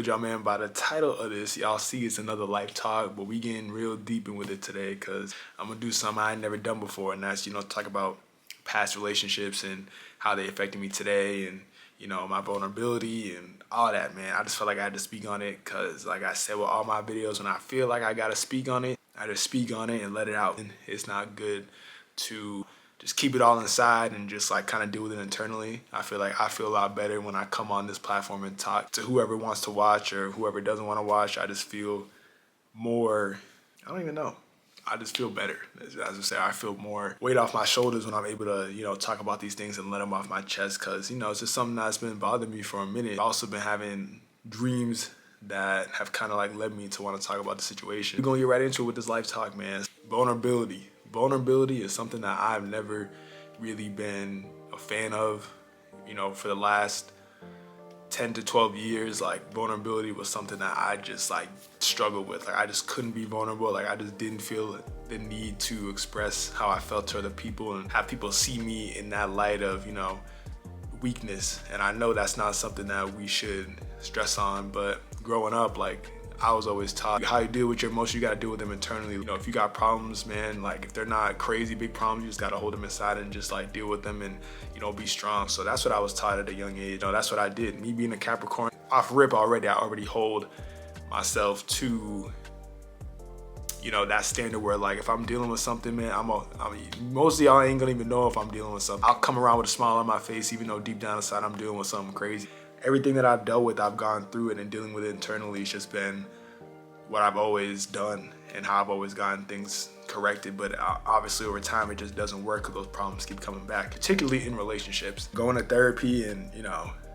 told y'all, man, by the title of this, y'all see it's another life talk, but we getting real deep in with it today because I'm gonna do something I ain't never done before, and that's, talk about past relationships and how they affected me today, and my vulnerability and all that, man. I just felt like I had to speak on it because, like I said with all my videos, when I feel like I gotta speak on it, I just speak on it and let it out. And it's not good to just keep it all inside and just like kind of deal with it internally. I feel like I feel a lot better when I come on this platform and talk to whoever wants to watch or whoever doesn't want to watch. I just feel more, I don't even know. I just feel better. As I say, I feel more weight off my shoulders when I'm able to, talk about these things and let them off my chest because, it's just something that's been bothering me for a minute. I've also been having dreams that have kind of like led me to want to talk about the situation. We're going to get right into it with this life talk, man. Vulnerability. Vulnerability is something that I've never really been a fan of, for the last 10 to 12 years. Like, vulnerability was something that I just like struggled with. Like, I just couldn't be vulnerable. Like, I just didn't feel the need to express how I felt to other people and have people see me in that light of, weakness. And I know that's not something that we should stress on, but growing up, like, I was always taught how you deal with your emotions, you gotta deal with them internally. If you got problems, man, like if they're not crazy big problems, you just gotta hold them inside and just like deal with them and, be strong. So that's what I was taught at a young age. That's what I did. Me being a Capricorn, off rip already, I already hold myself to, that standard where like if I'm dealing with something, man, most of y'all ain't gonna even know if I'm dealing with something. I'll come around with a smile on my face, even though deep down inside I'm dealing with something crazy. Everything that I've dealt with, I've gone through it, and dealing with it internally has just been what I've always done and how I've always gotten things corrected. But obviously over time, it just doesn't work because those problems keep coming back, particularly in relationships. Going to therapy and,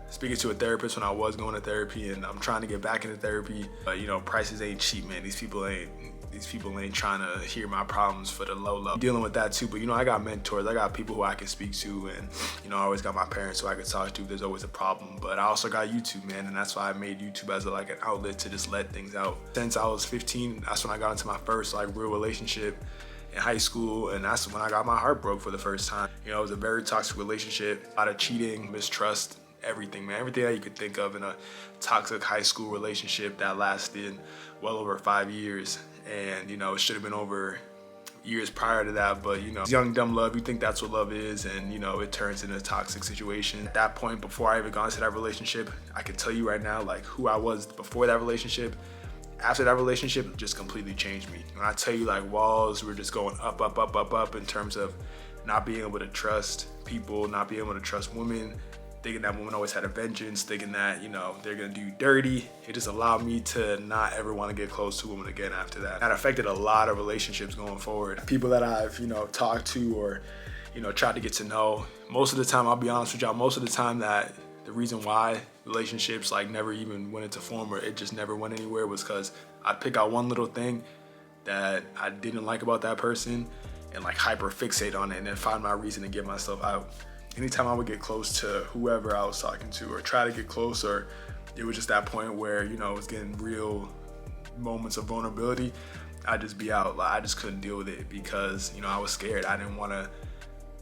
speaking to a therapist when I was going to therapy, and I'm trying to get back into therapy. But, prices ain't cheap, man. These people ain't trying to hear my problems for the low. Dealing with that too, but I got mentors, I got people who I can speak to, and I always got my parents who I can talk to if there's always a problem. But I also got YouTube, man, and that's why I made YouTube as an outlet to just let things out. Since I was 15, that's when I got into my first real relationship in high school, and that's when I got my heart broke for the first time. It was a very toxic relationship, a lot of cheating, mistrust, everything, man. Everything that you could think of in a toxic high school relationship that lasted well over 5 years. And, it should have been over years prior to that, but, young, dumb love, you think that's what love is, and, it turns into a toxic situation. At that point, before I even got into that relationship, I can tell you right now, like, who I was before that relationship, after that relationship, just completely changed me. When I tell you, like, walls were just going up in terms of not being able to trust people, not being able to trust women, thinking that women always had a vengeance, thinking that, they're gonna do you dirty. It just allowed me to not ever want to get close to a woman again after that. That affected a lot of relationships going forward. People that I've, talked to or, tried to get to know. Most of the time, I'll be honest with y'all, most of the time that the reason why relationships never even went into form or it just never went anywhere was because I'd pick out one little thing that I didn't like about that person and hyper fixate on it and then find my reason to get myself out. Anytime I would get close to whoever I was talking to or try to get close, or it was just that point where, it was getting real moments of vulnerability, I'd just be out. I just couldn't deal with it because, I was scared. I didn't want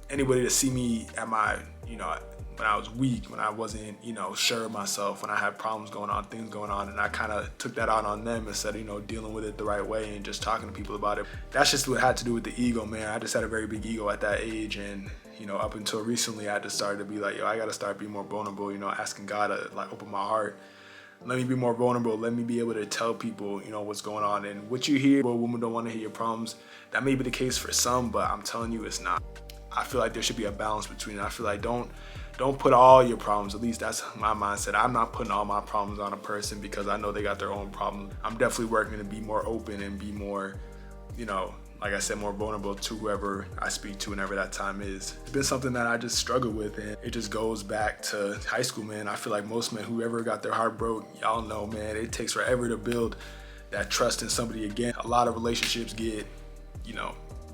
anybody to see me at my, when I was weak, when I wasn't, sure of myself, when I had problems going on, things going on, and I kind of took that out on them instead of, dealing with it the right way and just talking to people about it. That's just what had to do with the ego, man. I just had a very big ego at that age, and up until recently, I just started to be like, I gotta start being more vulnerable, asking God to open my heart. Let me be more vulnerable. Let me be able to tell people, what's going on. And what you hear, well, women don't want to hear your problems. That may be the case for some, but I'm telling you, it's not. I feel like there should be a balance between it. I feel like don't put all your problems, at least that's my mindset. I'm not putting all my problems on a person because I know they got their own problems. I'm definitely working to be more open and be more, like I said, more vulnerable to whoever I speak to whenever that time is. It's been something that I just struggle with, and it just goes back to high school, man. I feel like most men, whoever got their heart broke, y'all know, man, it takes forever to build that trust in somebody again. A lot of relationships get,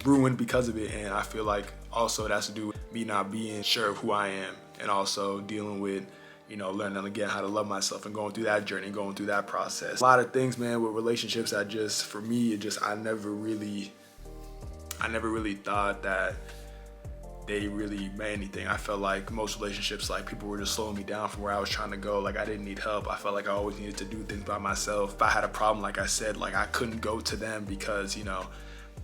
ruined because of it, and I feel like also it has to do with me not being sure of who I am and also dealing with, learning again how to love myself and going through that journey, going through that process. A lot of things, man, with relationships that just, for me, I never really thought that they really meant anything. I felt like most relationships, like people were just slowing me down from where I was trying to go. Like I didn't need help. I felt like I always needed to do things by myself. If I had a problem, like I said, like I couldn't go to them because,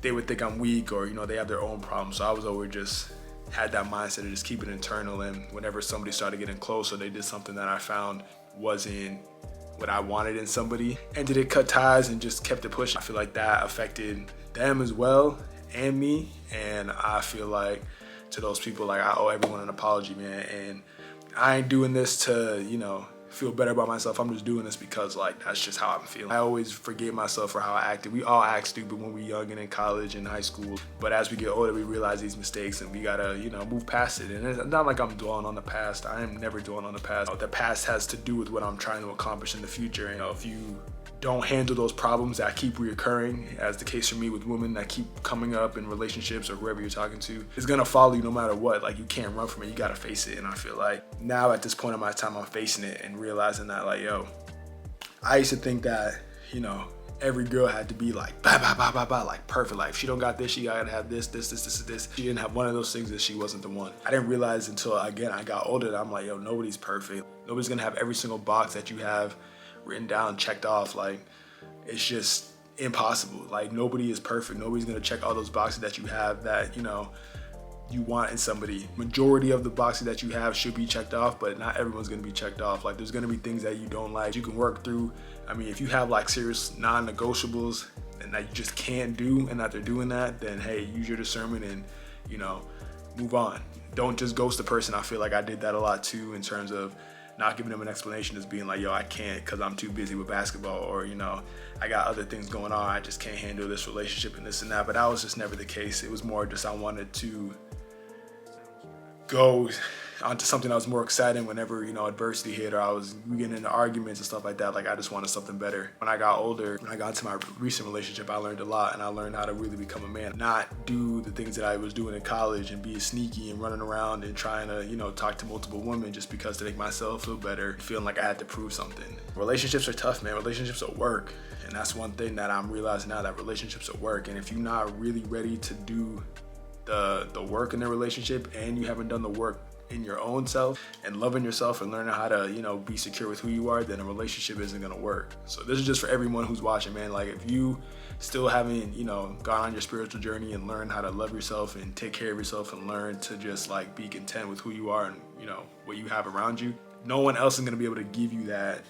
they would think I'm weak or, they have their own problems. So I was always just had that mindset of just keep it internal. And whenever somebody started getting close or they did something that I found wasn't what I wanted in somebody, ended it, cut ties, and just kept it pushing. I feel like that affected them as well and me. And I feel like to those people, like I owe everyone an apology, man. And I ain't doing this to, feel better about myself. I'm just doing this because like that's just how I'm feeling. I always forgive myself for how I acted. We all act stupid when we're young and in college and high school, but as we get older we realize these mistakes and we gotta move past it. And it's not like I'm dwelling on the past. I am never dwelling on the past. The past has to do with what I'm trying to accomplish in the future. And if you don't handle those problems that keep reoccurring, as the case for me with women that keep coming up in relationships or whoever you're talking to, it's gonna follow you no matter what. Like you can't run from it, you gotta face it. And I feel like now at this point in my time, I'm facing it and realizing that like, I used to think that, every girl had to be like, bah, bah, bah, bah, bah, like perfect. Like if she don't got this, she gotta have this. She didn't have one of those things, that she wasn't the one. I didn't realize until, again, I got older that I'm like, nobody's perfect. Nobody's gonna have every single box that you have written down, checked off. Like it's just impossible. Like nobody is perfect. Nobody's gonna check all those boxes that you have that you want in somebody. Majority of the boxes that you have should be checked off, but not everyone's gonna be checked off. Like there's gonna be things that you don't like, you can work through. I mean, if you have like serious non-negotiables and that you just can't do and that they're doing that, then hey, use your discernment and move on. Don't just ghost the person. I feel like I did that a lot too, in terms of not giving them an explanation, just being like, I can't because I'm too busy with basketball, or I got other things going on, I just can't handle this relationship and this and that. But that was just never the case. It was more just I wanted to go onto something that was more exciting whenever adversity hit, or we getting into arguments and stuff like that. Like I just wanted something better. When I got older, when I got into my recent relationship, I learned a lot, and I learned how to really become a man, not do the things that I was doing in college and be sneaky and running around and trying to talk to multiple women just because to make myself feel better, feeling like I had to prove something. Relationships are tough, man. Relationships are work, and that's one thing that I'm realizing now, that relationships are work. And if you're not really ready to do the work in the relationship, and you haven't done the work in your own self and loving yourself and learning how to be secure with who you are, then a relationship isn't gonna work. So this is just for everyone who's watching, man. Like if you still haven't gone on your spiritual journey and learned how to love yourself and take care of yourself and learn to just like be content with who you are and what you have around you, no one else is gonna be able to give you that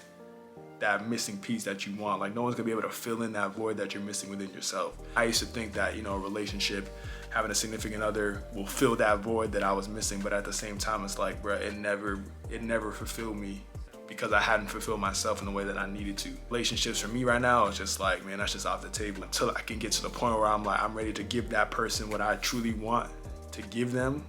missing piece that you want. Like no one's gonna be able to fill in that void that you're missing within yourself. I used to think that a relationship, having a significant other, will fill that void that I was missing, but at the same time it's like, bro, it never fulfilled me because I hadn't fulfilled myself in the way that I needed to. Relationships for me right now is just like, man, that's just off the table until I can get to the point where I'm like, I'm ready to give that person what I truly want to give them,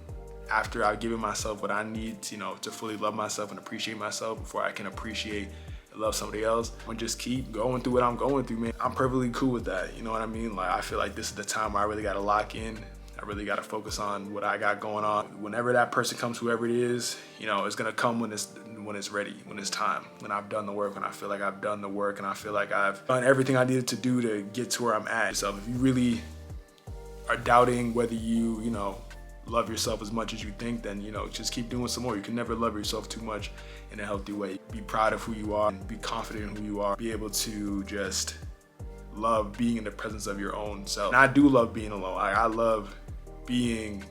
after I've given myself what I need to fully love myself and appreciate myself before I can appreciate and love somebody else. And just keep going through what I'm going through, man. I'm perfectly cool with that, you know what I mean? Like I feel like this is the time where I really gotta lock in. I really gotta focus on what I got going on. Whenever that person comes, whoever it is, it's gonna come when it's ready, when it's time, when I've done the work, when I feel like I've done the work and I feel like I've done everything I needed to do to get to where I'm at. So if you really are doubting whether you love yourself as much as you think, then just keep doing some more. You can never love yourself too much in a healthy way. Be proud of who you are and be confident in who you are. Be able to just love being in the presence of your own self. And I do love being alone. I love being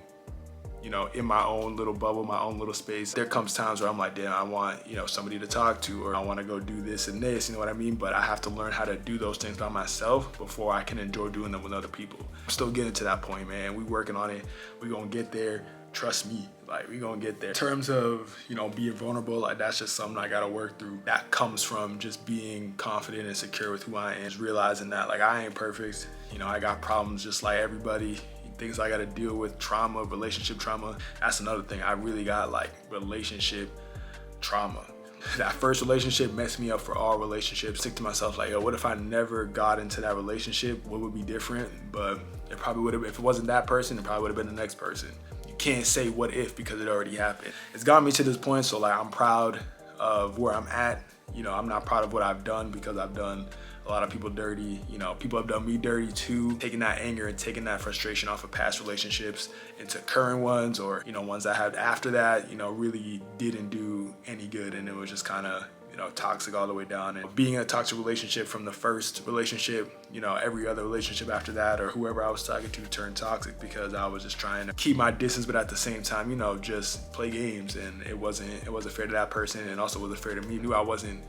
in my own little bubble, my own little space. There comes times where I'm like, damn, I want somebody to talk to, or I want to go do this and this, you know what I mean? But I have to learn how to do those things by myself before I can enjoy doing them with other people. I'm still getting to that point, man. We working on it. We gonna get there. Trust me, like we gonna get there. In terms of being vulnerable, like that's just something I gotta work through. That comes from just being confident and secure with who I am, just realizing that like I ain't perfect. I got problems just like everybody. Things I gotta deal with, trauma, relationship trauma. That's another thing. I really got like relationship trauma. That first relationship messed me up for all relationships. Think to myself like, what if I never got into that relationship? What would be different? But it probably would have, if it wasn't that person, it probably would have been the next person. You can't say what if because it already happened. It's got me to this point, so like I'm proud of where I'm at. I'm not proud of what I've done because I've done a lot of people dirty. People have done me dirty too, taking that anger and taking that frustration off of past relationships into current ones, or ones I had after that, really didn't do any good, and it was just kind of toxic all the way down. And being in a toxic relationship from the first relationship, every other relationship after that, or whoever I was talking to, turned toxic because I was just trying to keep my distance, but at the same time, just play games. And it wasn't fair to that person, and also wasn't fair to me. I knew I wasn't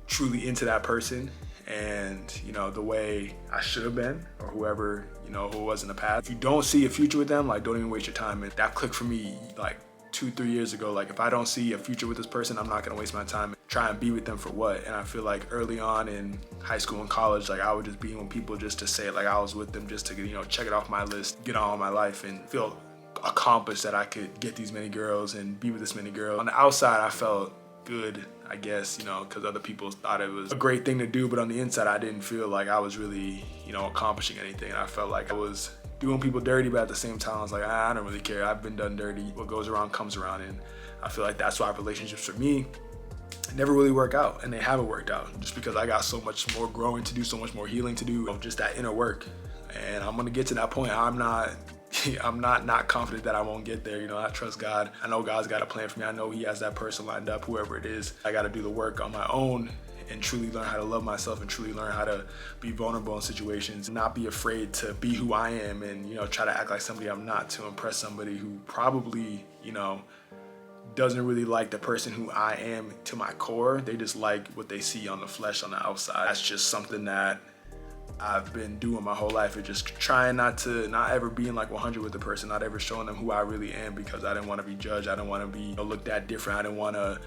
truly into that person, and the way I should have been, or whoever who was in the past. If you don't see a future with them, like, don't even waste your time. And that clicked for me like 2-3 years ago. Like, if I don't see a future with this person, I'm not gonna waste my time try and be with them for what. And I feel like early on in high school and college, like, I would just be with people just to say like I was with them, just to check it off my list, get on with my life, and feel accomplished that I could get these many girls and be with this many girls. On the outside, I felt good, I guess, because other people thought it was a great thing to do, but on the inside, I didn't feel like I was really, accomplishing anything. I felt like I was doing people dirty, but at the same time, I was like, I don't really care. I've been done dirty. What goes around comes around, and I feel like that's why relationships for me never really work out, and they haven't worked out, just because I got so much more growing to do, so much more healing to do, of just that inner work. And I'm gonna get to that point. I'm not confident that I won't get there. I trust God. I know God's got a plan for me. I know He has that person lined up, whoever it is. I got to do the work on my own and truly learn how to love myself, and truly learn how to be vulnerable in situations, not be afraid to be who I am, and try to act like somebody I'm not to impress somebody who probably doesn't really like the person who I am to my core. They just like what they see on the flesh, on the outside. That's just something that I've been doing my whole life, is just trying not ever being like 100 with the person, not ever showing them who I really am, because I didn't want to be judged. I didn't want to be looked at different. I didn't want to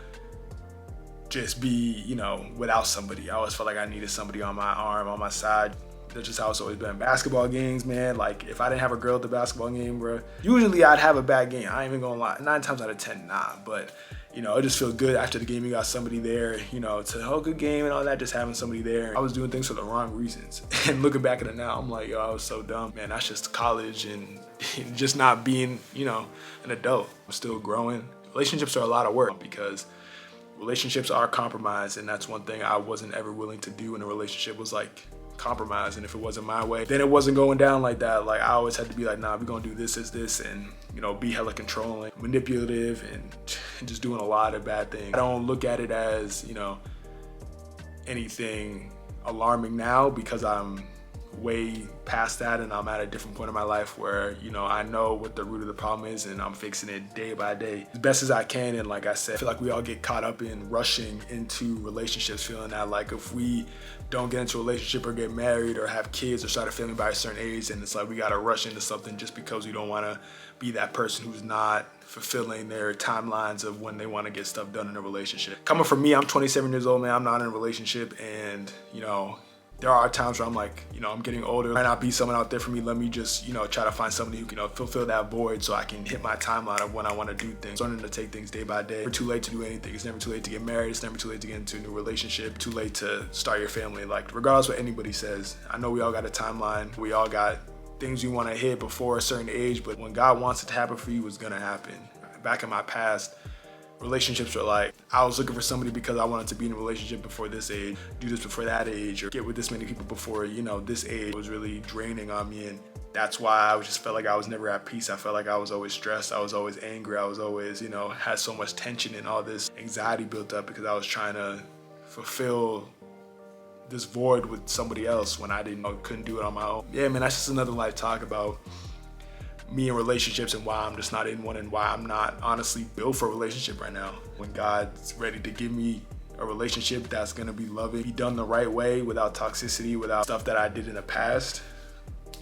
just be, without somebody. I always felt like I needed somebody on my arm, on my side. That's just how it's always been. Basketball games, man, like, if I didn't have a girl at the basketball game, bro, usually I'd have a bad game. I ain't even gonna lie. 9 times out of 10, nah. But, it just feels good after the game. You got somebody there, to good game and all that, just having somebody there. I was doing things for the wrong reasons. And looking back at it now, I'm like, yo, I was so dumb. Man, that's just college and just not being, an adult. I'm still growing. Relationships are a lot of work, because relationships are compromise, and that's one thing I wasn't ever willing to do in a relationship, was like compromise. And if it wasn't my way, then it wasn't going down like that. Like, I always had to be like, nah, we're gonna do this, and be hella controlling, manipulative, and just doing a lot of bad things. I don't look at it as anything alarming now, because I'm way past that, and I'm at a different point in my life where I know what the root of the problem is, and I'm fixing it day by day as best as I can. And like I said, I feel like we all get caught up in rushing into relationships, feeling that like if we don't get into a relationship or get married or have kids or start a family by a certain age, and it's like we gotta rush into something just because we don't want to be that person who's not fulfilling their timelines of when they want to get stuff done in a relationship. Coming from me, I'm 27 years old, man. I'm not in a relationship, and there are times where I'm like, I'm getting older. There might not be someone out there for me. Let me just, try to find somebody who can, fulfill that void, so I can hit my timeline of when I want to do things. Learning to take things day by day. It's never too late to do anything. It's never too late to get married. It's never too late to get into a new relationship. Too late to start your family. Like, regardless of what anybody says, I know we all got a timeline. We all got things we want to hit before a certain age, but when God wants it to happen for you, it's going to happen. Back in my past, relationships were like, I was looking for somebody because I wanted to be in a relationship before this age, do this before that age, or get with this many people before, this age. It was really draining on me, and that's why I just felt like I was never at peace. I felt like I was always stressed. I was always angry. I was always, had so much tension and all this anxiety built up because I was trying to fulfill this void with somebody else when I couldn't do it on my own. Yeah, man, that's just another life talk about me in relationships and why I'm just not in one, and why I'm not honestly built for a relationship right now. When God's ready to give me a relationship that's gonna be loving, be done the right way, without toxicity, without stuff that I did in the past,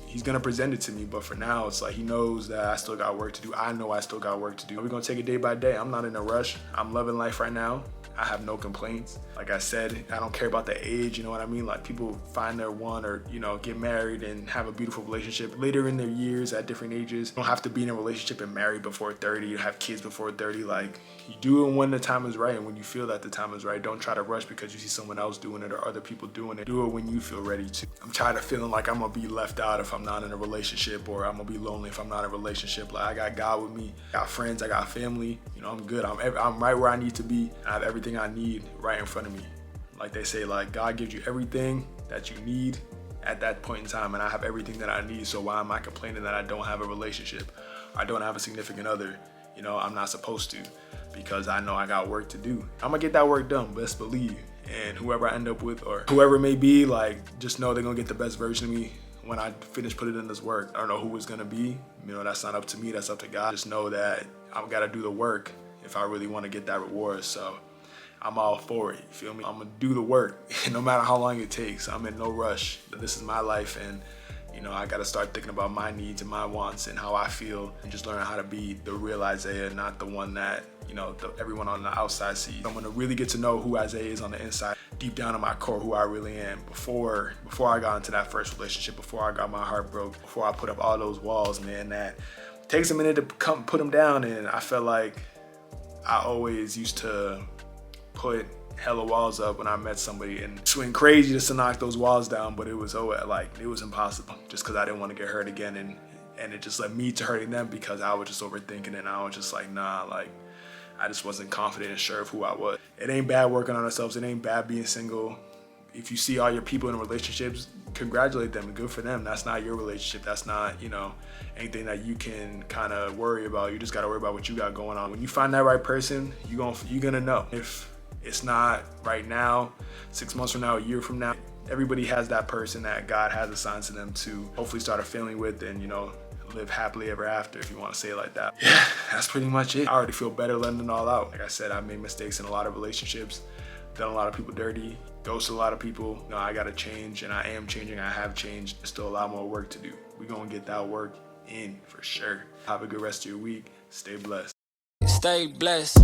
He's gonna present it to me. But for now, it's like He knows that I still got work to do. I know I still got work to do. We're gonna take it day by day. I'm not in a rush. I'm loving life right now. I have no complaints. Like I said, I don't care about the age, you know what I mean? Like, people find their one, or, get married and have a beautiful relationship later in their years at different ages. You don't have to be in a relationship and married before 30, you have kids before 30. Like, you do it when the time is right, and when you feel that the time is right. Don't try to rush because you see someone else doing it or other people doing it. Do it when you feel ready to. I'm tired of feeling like I'm gonna be left out if I'm not in a relationship, or I'm gonna be lonely if I'm not in a relationship. Like, I got God with me, I got friends, I got family. I'm good. I'm right where I need to be. I have everything I need right in front of me. Like they say, like God gives you everything that you need at that point in time, and I have everything that I need. So why am I complaining that I don't have a relationship? I don't have a significant other. You know, I'm not supposed to, because I know I got work to do. I'm gonna get that work done, best believe. And whoever I end up with, or whoever it may be, like, just know they're gonna get the best version of me when I finish putting in this work. I don't know who it's gonna be. You know, that's not up to me, that's up to God. Just know that I've gotta do the work if I really wanna get that reward. So I'm all for it, you feel me? I'm gonna do the work, no matter how long it takes. I'm in no rush. This is my life, and you know, I gotta start thinking about my needs and my wants and how I feel, and just learn how to be the real Isaiah, not the one that, you know, everyone on the outside sees. I'm gonna really get to know who Isaiah is on the inside, deep down in my core, who I really am. Before I got into that first relationship, before I got my heart broke, before I put up all those walls, man, that takes a minute to come put them down. And I felt like I always used to put hella walls up when I met somebody, and swing crazy just to knock those walls down, but it was impossible, just because I didn't want to get hurt again, and it just led me to hurting them, because I was just overthinking it, and I was just like, nah, like I just wasn't confident and sure of who I was. It ain't bad working on ourselves, it ain't bad being single. If you see all your people in relationships, congratulate them and good for them. That's not your relationship. That's not, you know, anything that you can kind of worry about. You just got to worry about what you got going on. When you find that right person, you're gonna know. If it's not right now, 6 months from now, a year from now, everybody has that person that God has assigned to them to hopefully start a family with, and, you know, live happily ever after, if you want to say it like that. Yeah, that's pretty much it. I already feel better letting it all out. Like I said, I made mistakes in a lot of relationships, done a lot of people dirty, ghosted a lot of people. You know, I gotta change, and I am changing. I have changed. There's still a lot more work to do. We're gonna get that work in for sure. Have a good rest of your week. Stay blessed. Stay blessed.